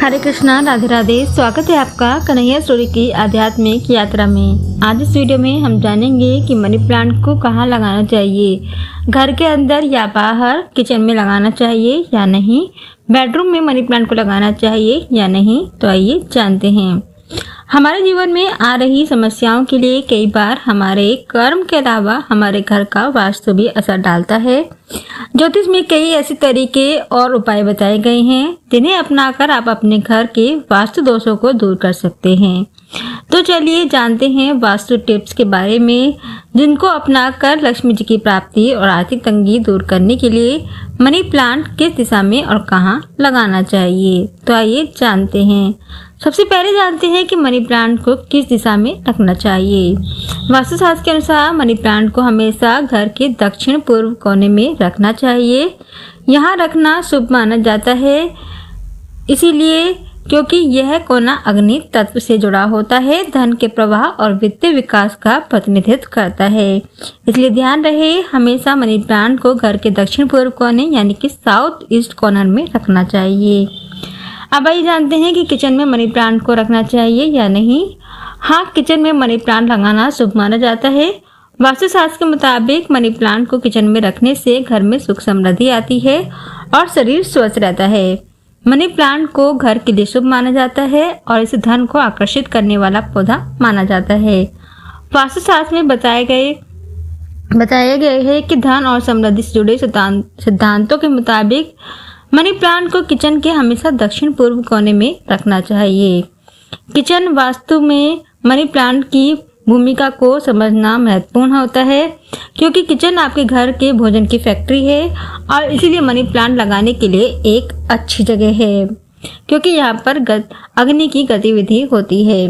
हरे कृष्णा, राधे राधे। स्वागत है आपका कन्हैया स्टोरी की आध्यात्मिक यात्रा में। आज इस वीडियो में हम जानेंगे कि मनी प्लांट को कहाँ लगाना चाहिए, घर के अंदर या बाहर, किचन में लगाना चाहिए या नहीं, बेडरूम में मनी प्लांट को लगाना चाहिए या नहीं। तो आइए जानते हैं। हमारे जीवन में आ रही समस्याओं के लिए कई बार हमारे कर्म के अलावा हमारे घर का वास्तु भी असर डालता है। ज्योतिष में कई ऐसे तरीके और उपाय बताए गए हैं जिन्हें अपनाकर आप अपने घर के वास्तु दोषों को दूर कर सकते हैं। तो चलिए जानते हैं वास्तु टिप्स के बारे में, जिनको अपनाकर लक्ष्मी जी की प्राप्ति और आर्थिक तंगी दूर करने के लिए मनी प्लांट किस दिशा में और कहाँ लगाना चाहिए। तो आइए जानते हैं। सबसे पहले जानते हैं कि मनी प्लांट को किस दिशा में रखना चाहिए। वास्तुशास्त्र के अनुसार मनी प्लांट को हमेशा घर के दक्षिण पूर्व कोने में रखना चाहिए। यहाँ रखना शुभ माना जाता है, इसीलिए क्योंकि यह कोना अग्नि तत्व से जुड़ा होता है, धन के प्रवाह और वित्तीय विकास का प्रतिनिधित्व करता है। इसलिए ध्यान रहे, हमेशा मनी प्लांट को घर के दक्षिण पूर्व कोने यानी कि साउथ ईस्ट कॉर्नर में रखना चाहिए। अब आइए जानते हैं कि किचन में मनी प्लांट को रखना चाहिए या नहीं। हाँ, किचन में मनी प्लांट लगाना शुभ माना जाता है। वास्तुशास्त्र के मुताबिक मनी प्लांट को किचन में रखने से घर में सुख समृद्धि आती है और शरीर स्वस्थ रहता है। मनी प्लांट को घर के लिए शुभ माना जाता है और इसे धन को आकर्षित करने वाला पौधा माना जाता है। वास्तुशास्त्र में बताए गए हैं कि धन और समृद्धि से जुड़े सिद्धांतों के मुताबिक मनी प्लांट को किचन के हमेशा दक्षिण पूर्व कोने में रखना चाहिए। किचन वास्तु में मनी प्लांट की भूमिका को समझना महत्वपूर्ण होता है, क्योंकि किचन आपके घर के भोजन की फैक्ट्री है और इसीलिए मनी प्लांट लगाने के लिए एक अच्छी जगह है, क्योंकि यहाँ पर अग्नि की गतिविधि होती है।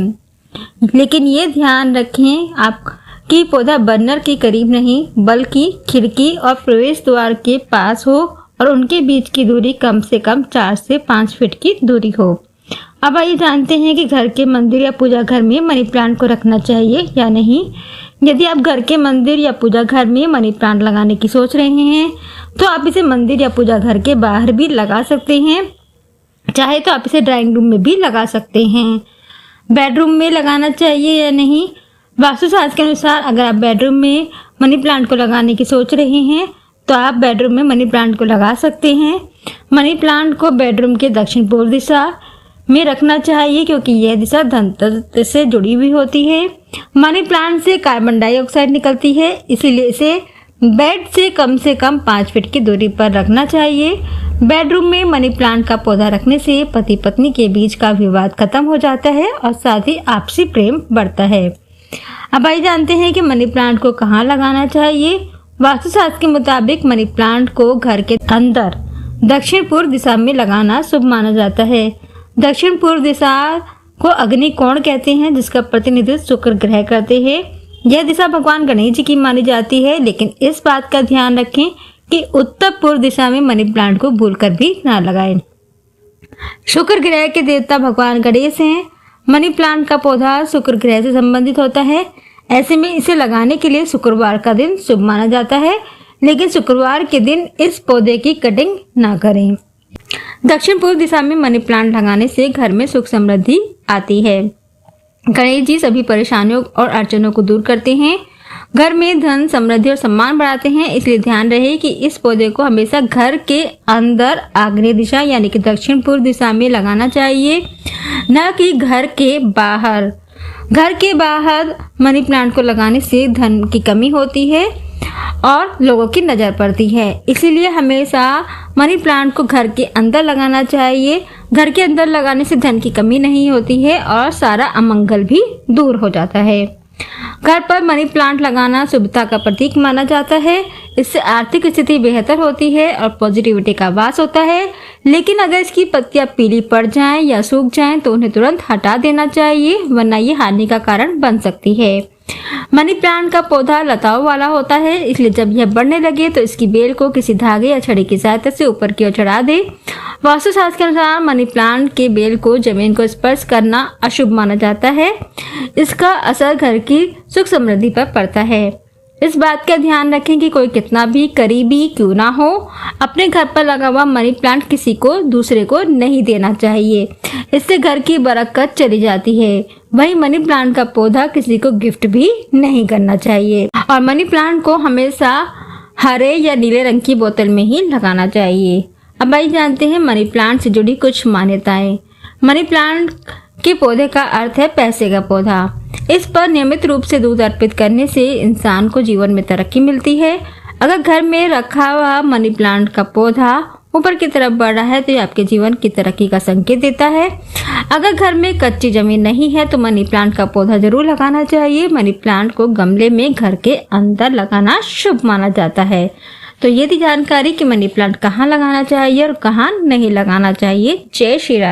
लेकिन ये ध्यान रखें आप कि पौधा बर्नर के करीब नहीं, बल्कि खिड़की और प्रवेश द्वार के पास हो और उनके बीच की दूरी कम से कम 4 से 5 फीट की दूरी हो। अब आइए जानते हैं कि घर के मंदिर या पूजा घर में मनी प्लांट को रखना चाहिए या नहीं। यदि आप घर के मंदिर या पूजा घर में मनी प्लांट लगाने की सोच रहे हैं, तो आप इसे मंदिर या पूजा घर के बाहर भी लगा सकते हैं। चाहे तो आप इसे ड्राइंग रूम में भी लगा सकते हैं। बेडरूम में लगाना चाहिए या नहीं। वास्तुशास्त्र के अनुसार अगर आप बेडरूम में मनी प्लांट को लगाने की सोच रहे हैं, तो आप बेडरूम में मनी प्लांट को लगा सकते हैं। मनी प्लांट को बेडरूम के दक्षिण पूर्व दिशा में रखना चाहिए, क्योंकि यह दिशा धन तत्व से जुड़ी हुई होती है। मनी प्लांट से कार्बन डाइऑक्साइड निकलती है, इसीलिए इसे बेड से कम 5 फीट की दूरी पर रखना चाहिए। बेडरूम में मनी प्लांट का पौधा रखने से पति पत्नी के बीच का विवाद खत्म हो जाता है और साथ ही आपसी प्रेम बढ़ता है। अब आइए जानते हैं कि मनी प्लांट को कहाँ लगाना चाहिए। वास्तुशास्त्र के मुताबिक मनी प्लांट को घर के अंदर दक्षिण पूर्व दिशा में लगाना शुभ माना जाता है। दक्षिण पूर्व दिशा को अग्नि कोण कहते हैं, जिसका प्रतिनिधित्व शुक्र ग्रह करते हैं। यह दिशा भगवान गणेश जी की मानी जाती है, लेकिन इस बात का ध्यान रखें कि उत्तर पूर्व दिशा में मनी प्लांट को भूलकर भी ना लगाएं। शुक्र ग्रह के देवता भगवान गणेश हैं। मनी प्लांट का पौधा शुक्र ग्रह से संबंधित होता है। ऐसे में इसे लगाने के लिए शुक्रवार का दिन शुभ माना जाता है, लेकिन शुक्रवार के दिन इस पौधे की कटिंग ना करें। दक्षिण पूर्व दिशा में मनी प्लांट लगाने से घर में सुख समृद्धि आती है। गणेश जी सभी परेशानियों और अड़चनों को दूर करते हैं, घर में धन समृद्धि और सम्मान बढ़ाते हैं। इसलिए ध्यान रहे कि इस पौधे को हमेशा घर के अंदर आग्नेय दिशा यानी कि दक्षिण पूर्व दिशा में लगाना चाहिए, न कि घर के बाहर। घर के बाहर मनी प्लांट को लगाने से धन की कमी होती है और लोगों की नज़र पड़ती है। इसीलिए हमेशा मनी प्लांट को घर के अंदर लगाना चाहिए। घर के अंदर लगाने से धन की कमी नहीं होती है और सारा अमंगल भी दूर हो जाता है। घर पर मनी प्लांट लगाना शुभता का प्रतीक माना जाता है। इससे आर्थिक स्थिति बेहतर होती है और पॉजिटिविटी का वास होता है। लेकिन अगर इसकी पत्तियां पीली पड़ जाएं या सूख जाएं, तो उन्हें तुरंत हटा देना चाहिए, वरना ये हानि का कारण बन सकती है। मनी प्लांट का पौधा लताओं वाला होता है, इसलिए जब यह बढ़ने लगे तो इसकी बेल को किसी धागे या छड़ी की सहायता से ऊपर की ओर चढ़ा दे। वास्तुशास्त्र के अनुसार मनी प्लांट के बेल को जमीन को स्पर्श करना अशुभ माना जाता है। इसका असर घर की सुख समृद्धि पर पड़ता है। इस बात का ध्यान रखें कि कोई कितना भी करीबी क्यों ना हो, अपने घर पर लगा हुआ मनी प्लांट किसी को दूसरे को नहीं देना चाहिए। इससे घर की बरकत चली जाती है। वहीं मनी प्लांट का पौधा किसी को गिफ्ट भी नहीं करना चाहिए और मनी प्लांट को हमेशा हरे या नीले रंग की बोतल में ही लगाना चाहिए। अब आइए जानते हैं मनी प्लांट से जुड़ी कुछ मान्यताएं। मनी प्लांट के पौधे का अर्थ है पैसे का पौधा। इस पर नियमित रूप से दूध अर्पित करने से इंसान को जीवन में तरक्की मिलती है। अगर घर में रखा हुआ मनी प्लांट का पौधा ऊपर की तरफ बढ़ रहा है तो ये आपके जीवन की तरक्की का संकेत देता है। अगर घर में कच्ची जमीन नहीं है तो मनी प्लांट का पौधा जरूर लगाना चाहिए। मनी प्लांट को गमले में घर के अंदर लगाना शुभ माना जाता है। तो ये थी जानकारी कि मनी प्लांट कहाँ लगाना चाहिए और कहाँ नहीं लगाना चाहिए। जय श्री राधे।